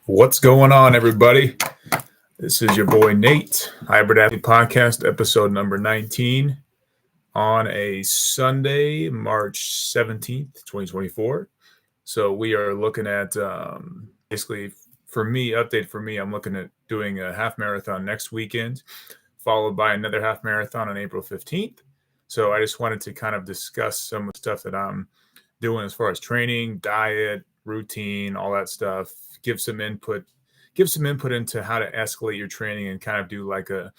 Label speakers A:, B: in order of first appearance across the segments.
A: What's going on, everybody? This is your boy Nate, Hybrid Athlete Podcast, episode number 19, on a Sunday, March 17th, 2024. So we are looking at basically, for me, I'm looking at doing a half marathon next weekend, followed by another half marathon on April 15th. So I just wanted to kind of discuss some of the stuff that I'm doing as far as training, diet, routine, all that stuff, give some input into how to escalate your training and kind of do like a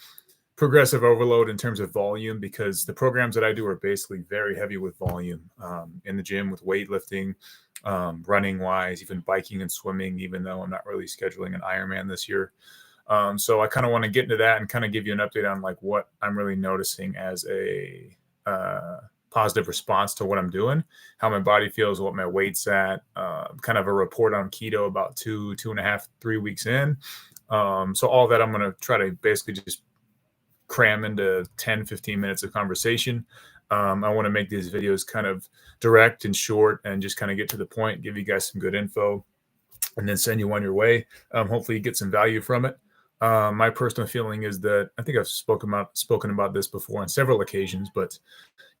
A: progressive overload in terms of volume, because the programs that I do are basically very heavy with volume in the gym, with weightlifting, running wise, even biking and swimming, even though I'm not really scheduling an Ironman this year. So I kind of want to get into that and kind of give you an update on like what I'm really noticing as a positive response to what I'm doing, how my body feels, what my weight's at, kind of a report on keto about 2.5, 3 weeks in. So all that I'm going to try to basically just cram into 10, 15 minutes of conversation. I want to make these videos kind of direct and short and just kind of get to the point, give you guys some good info, and then send you on your way. Hopefully you get some value from it. My personal feeling is that I think I've spoken about this before on several occasions, but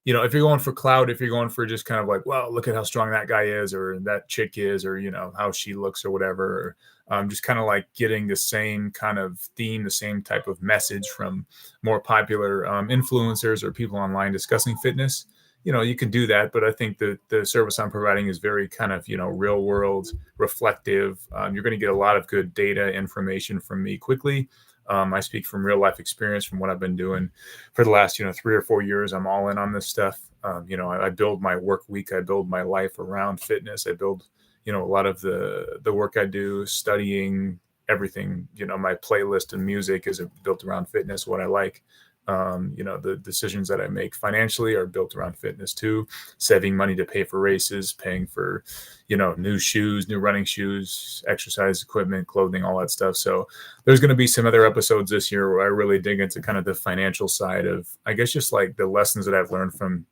A: if you're going for clout, if you're going for just kind of like, well, look at how strong that guy is, or that chick is, or, how she looks or whatever, or just kind of like getting the same kind of theme, the same type of message from more popular influencers or people online discussing fitness, you can do that. But I think the service I'm providing is very kind of, real world reflective. You're going to get a lot of good data information from me quickly. I speak from real life experience, from what I've been doing for the last, 3 or 4 years. I'm all in on this stuff. I build my work week. I build my life around fitness. I build, a lot of the work I do, studying, everything, my playlist and music is built around fitness, what I like. The decisions that I make financially are built around fitness too, saving money to pay for races, paying for, new shoes, new running shoes, exercise equipment, clothing, all that stuff. So there's going to be some other episodes this year where I really dig into kind of the financial side of, I guess, just like the lessons that I've learned from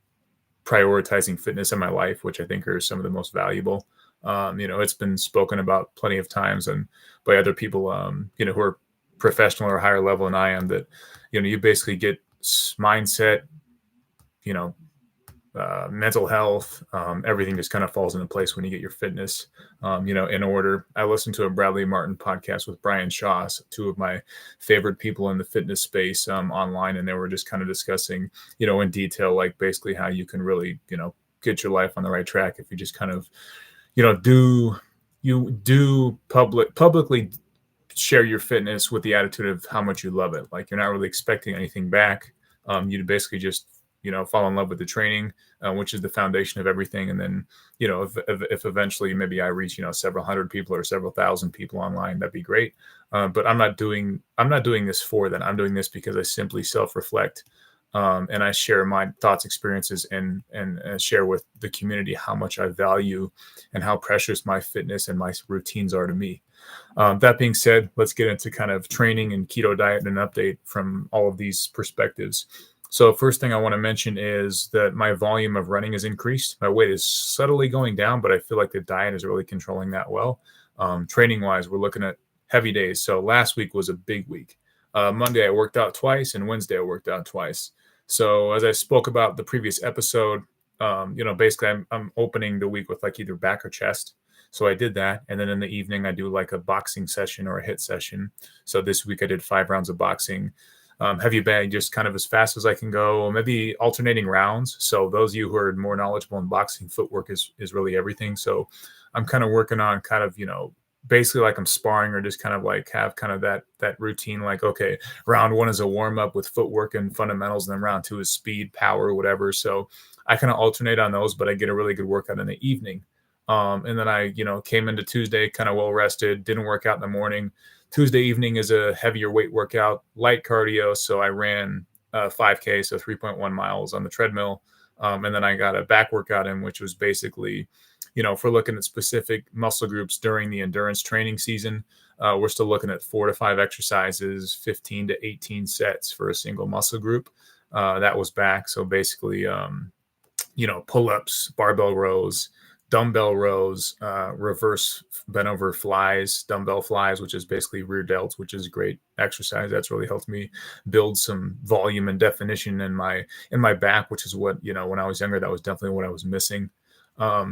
A: prioritizing fitness in my life, which I think are some of the most valuable. It's been spoken about plenty of times and by other people, who are professional or higher level than I am, that, you basically get mindset, mental health, everything just kind of falls into place when you get your fitness, in order. I listened to a Bradley Martin podcast with Brian Shaw, two of my favorite people in the fitness space online. And they were just kind of discussing, in detail, like basically how you can really, get your life on the right track if you just kind of, publicly share your fitness with the attitude of how much you love it. Like you're not really expecting anything back. You basically just, fall in love with the training, which is the foundation of everything. And then, if eventually maybe I reach, several hundred people or several thousand people online, that'd be great. But I'm not doing this for that. I'm doing this because I simply self-reflect. And I share my thoughts, experiences, and share with the community how much I value and how precious my fitness and my routines are to me. That being said, let's get into kind of training and keto diet and an update from all of these perspectives. So first thing I want to mention is that my volume of running has increased. My weight is subtly going down, but I feel like the diet is really controlling that well. Training wise, we're looking at heavy days. So last week was a big week. Monday I worked out twice, and Wednesday I worked out twice. So as I spoke about the previous episode, basically I'm opening the week with like either back or chest. So I did that. And then in the evening, I do like a boxing session or a HIIT session. So this week I did 5 rounds of boxing, heavy bag, just kind of as fast as I can go, maybe alternating rounds. So those of you who are more knowledgeable in boxing, footwork is really everything. So I'm kind of working on kind of, basically like I'm sparring, or just kind of like have kind of that routine, like, okay, round 1 is a warm up with footwork and fundamentals. And then round 2 is speed, power, whatever. So I kind of alternate on those, but I get a really good workout in the evening. And then I, came into Tuesday kind of well rested, didn't work out in the morning. Tuesday evening is a heavier weight workout, light cardio. So I ran 5K, so 3.1 miles on the treadmill. And then I got a back workout in, which was basically, if we're looking at specific muscle groups during the endurance training season, we're still looking at 4 to 5 exercises, 15 to 18 sets for a single muscle group. That was back. So basically, pull-ups, barbell rows, dumbbell rows, reverse bent over flies, dumbbell flies, which is basically rear delts, which is a great exercise. That's really helped me build some volume and definition in my back, which is what, when I was younger, that was definitely what I was missing.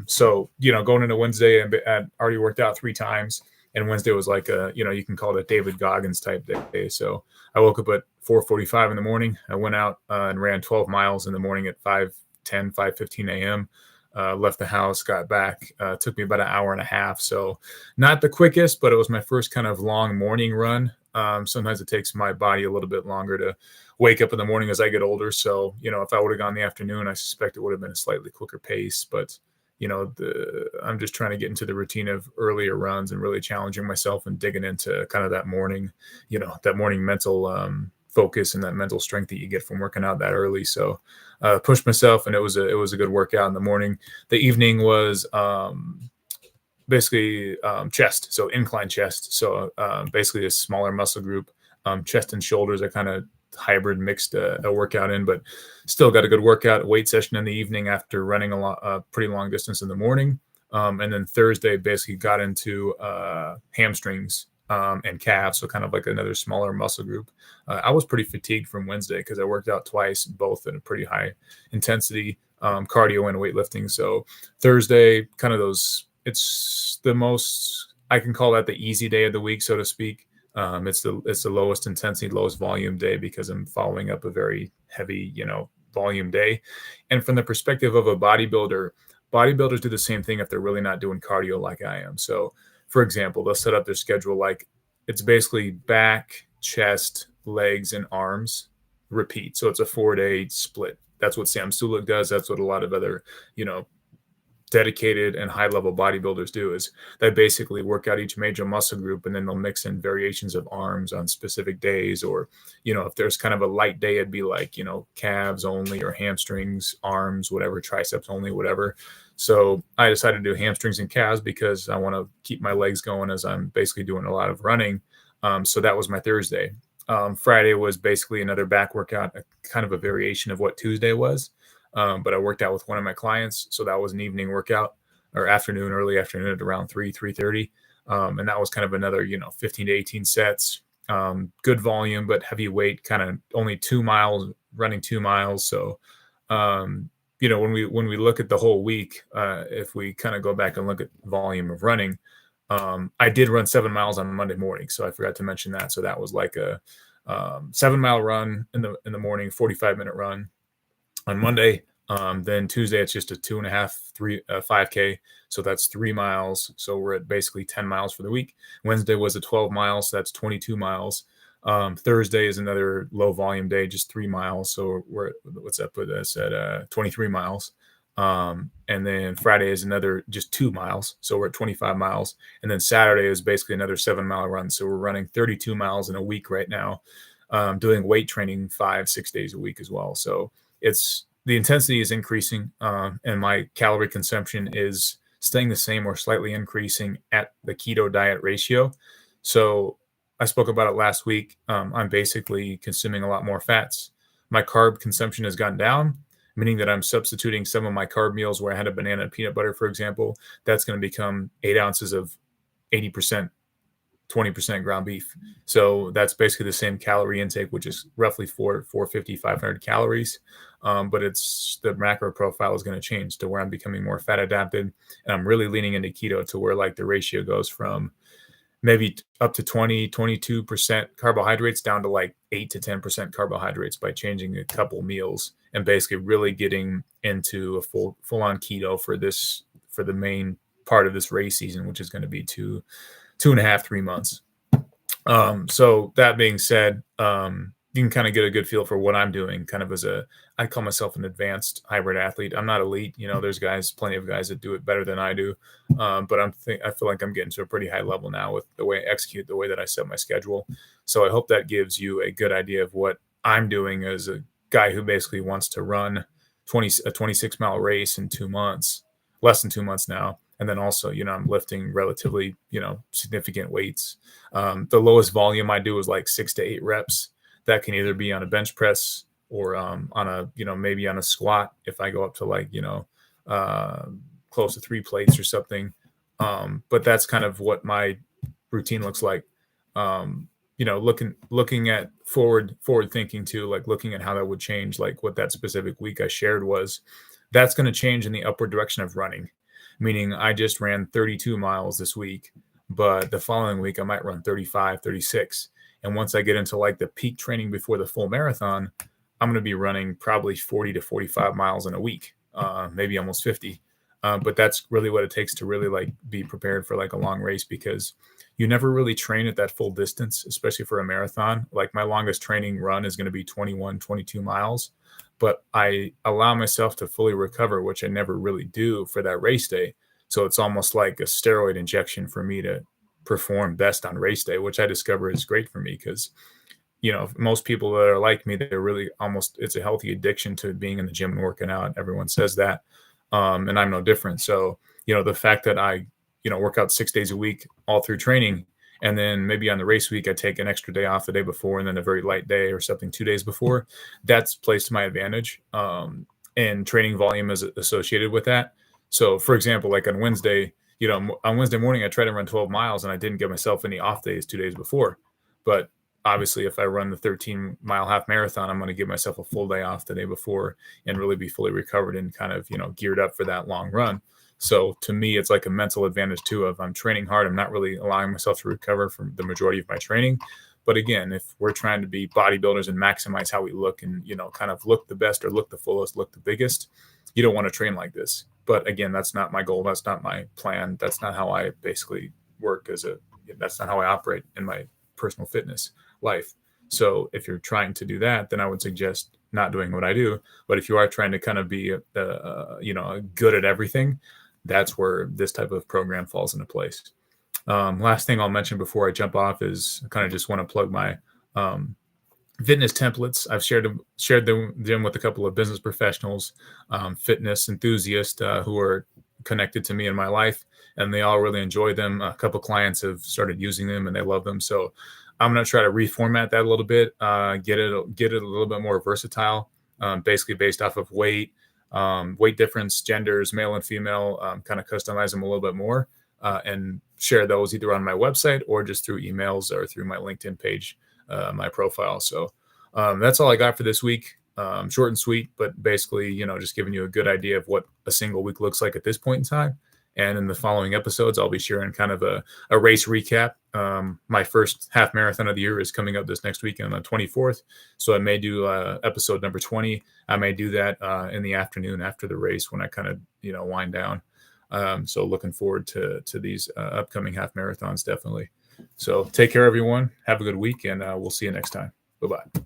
A: So, going into Wednesday, I'd already worked out 3 times, and Wednesday was like you can call it a David Goggins type day. So I woke up at 4:45 in the morning. I went out and ran 12 miles in the morning at 5:15 a.m. Left the house, got back. Took me about an hour and a half. So not the quickest, but it was my first kind of long morning run. Sometimes it takes my body a little bit longer to wake up in the morning as I get older. So, if I would have gone in the afternoon, I suspect it would have been a slightly quicker pace. But, I'm just trying to get into the routine of earlier runs and really challenging myself and digging into kind of that morning mental focus and that mental strength that you get from working out that early. So pushed myself, and it was a good workout in the morning. The evening was basically chest, so incline chest. So basically a smaller muscle group, chest and shoulders. I kind of hybrid mixed a workout in, but still got a good workout. Weight session in the evening after running a pretty long distance in the morning. And then Thursday basically got into hamstrings and calves, so kind of like another smaller muscle group. I was pretty fatigued from Wednesday because I worked out twice, both in a pretty high intensity cardio and weightlifting. So Thursday, kind of it's the most, I can call that the easy day of the week, so to speak. It's the lowest intensity, lowest volume day because I'm following up a very heavy, volume day. And from the perspective of a bodybuilders do the same thing if they're really not doing cardio like I am. So, for example, they'll set up their schedule like it's basically back, chest, legs, and arms repeat. So it's a 4-day split. That's what Sam Sulek does. That's what a lot of other, dedicated and high-level bodybuilders do, is they basically work out each major muscle group, and then they'll mix in variations of arms on specific days. Or, if there's kind of a light day, it'd be like, calves only, or hamstrings, arms, whatever, triceps only, whatever. So I decided to do hamstrings and calves because I want to keep my legs going as I'm basically doing a lot of running. So that was my Thursday. Friday was basically another back workout, kind of a variation of what Tuesday was. But I worked out with one of my clients. So that was an evening workout, or early afternoon at around 3:30. And that was kind of another, 15 to 18 sets, good volume, but heavy weight, kind of only 2 miles, running 2 miles. So, when we look at the whole week, if we kind of go back and look at volume of running, I did run 7 miles on Monday morning. So I forgot to mention that. So that was like a 7-mile run in the morning, 45-minute run on Monday. Then Tuesday, it's just a 2.5, 5K. So that's 3 miles. So we're at basically 10 miles for the week. Wednesday was a 12 miles. So that's 22 miles. Thursday is another low volume day, just 3 miles. So we're what's that put us at 23 miles. And then Friday is another just 2 miles. So we're at 25 miles. And then Saturday is basically another 7-mile run. So we're running 32 miles in a week right now, doing weight training 5-6 days a week as well. So the intensity is increasing, and my calorie consumption is staying the same or slightly increasing at the keto diet ratio. So I spoke about it last week. I'm basically consuming a lot more fats. My carb consumption has gone down, meaning that I'm substituting some of my carb meals where I had a banana and peanut butter, for example. That's going to become 8 ounces of 80%, 20% ground beef. So that's basically the same calorie intake, which is roughly 450, 500 calories. But it's the macro profile is going to change to where I'm becoming more fat adapted, and I'm really leaning into keto to where like the ratio goes from maybe up to 22% carbohydrates down to like 8 to 10% carbohydrates by changing a couple meals, and basically really getting into a full on keto for the main part of this race season, which is going to be 2.5, 3 months. So that being said, you can kind of get a good feel for what I'm doing kind of I call myself an advanced hybrid athlete. I'm not elite. There's plenty of guys that do it better than I do. But I feel like I'm getting to a pretty high level now with the way I execute, the way that I set my schedule. So I hope that gives you a good idea of what I'm doing as a guy who basically wants to run a 26-mile race in 2 months, less than 2 months now. And then also, I'm lifting relatively, significant weights. The lowest volume I do is like 6 to 8 reps. That can either be on a bench press or on a, maybe on a squat. If I go up to like, close to 3 plates or something. But that's kind of what my routine looks like. Looking at forward thinking too, like looking at how that would change, like what that specific week I shared was, that's going to change in the upward direction of running. Meaning I just ran 32 miles this week, but the following week I might run 35, 36. And once I get into like the peak training before the full marathon, I'm going to be running probably 40 to 45 miles in a week, maybe almost 50. But that's really what it takes to really like be prepared for like a long race, because you never really train at that full distance, especially for a marathon. Like my longest training run is going to be 21, 22 miles, but I allow myself to fully recover, which I never really do for that race day. So it's almost like a steroid injection for me to perform best on race day, which I discover is great for me because, most people that are like me, they're really it's a healthy addiction to being in the gym and working out. Everyone says that. And I'm no different. So, the fact that I, work out 6 days a week all through training, and then maybe on the race week, I take an extra day off the day before, and then a very light day or something 2 days before, that's placed to my advantage. And training volume is associated with that. So for example, like on Wednesday, on Wednesday morning, I tried to run 12 miles and I didn't give myself any off days 2 days before. But obviously, if I run the 13-mile half marathon, I'm going to give myself a full day off the day before and really be fully recovered and kind of, geared up for that long run. So to me, it's like a mental advantage too of I'm training hard. I'm not really allowing myself to recover from the majority of my training. But again, if we're trying to be bodybuilders and maximize how we look and, kind of look the best or look the fullest, look the biggest, you don't want to train like this. But again, that's not my goal. That's not my plan. That's not how I basically work that's not how I operate in my personal fitness life. So if you're trying to do that, then I would suggest not doing what I do. But if you are trying to kind of be, good at everything, that's where this type of program falls into place. Last thing I'll mention before I jump off is I kind of just want to plug my fitness templates. I've shared them with a couple of business professionals, fitness enthusiasts who are connected to me in my life, and they all really enjoy them. A couple clients have started using them and they love them. So I'm going to try to reformat that a little bit, get it a little bit more versatile, basically based off of weight difference, genders, male and female, kind of customize them a little bit more, and share those either on my website or just through emails or through my LinkedIn page, my profile. So that's all I got for this week. Short and sweet, but basically, just giving you a good idea of what a single week looks like at this point in time. And in the following episodes, I'll be sharing kind of a race recap. My first half marathon of the year is coming up this next weekend on the 24th. So I may do episode number 20. I may do that in the afternoon after the race when I kind of, wind down. So looking forward to these upcoming half marathons, definitely. So take care, everyone. Have a good week, and we'll see you next time. Bye-bye.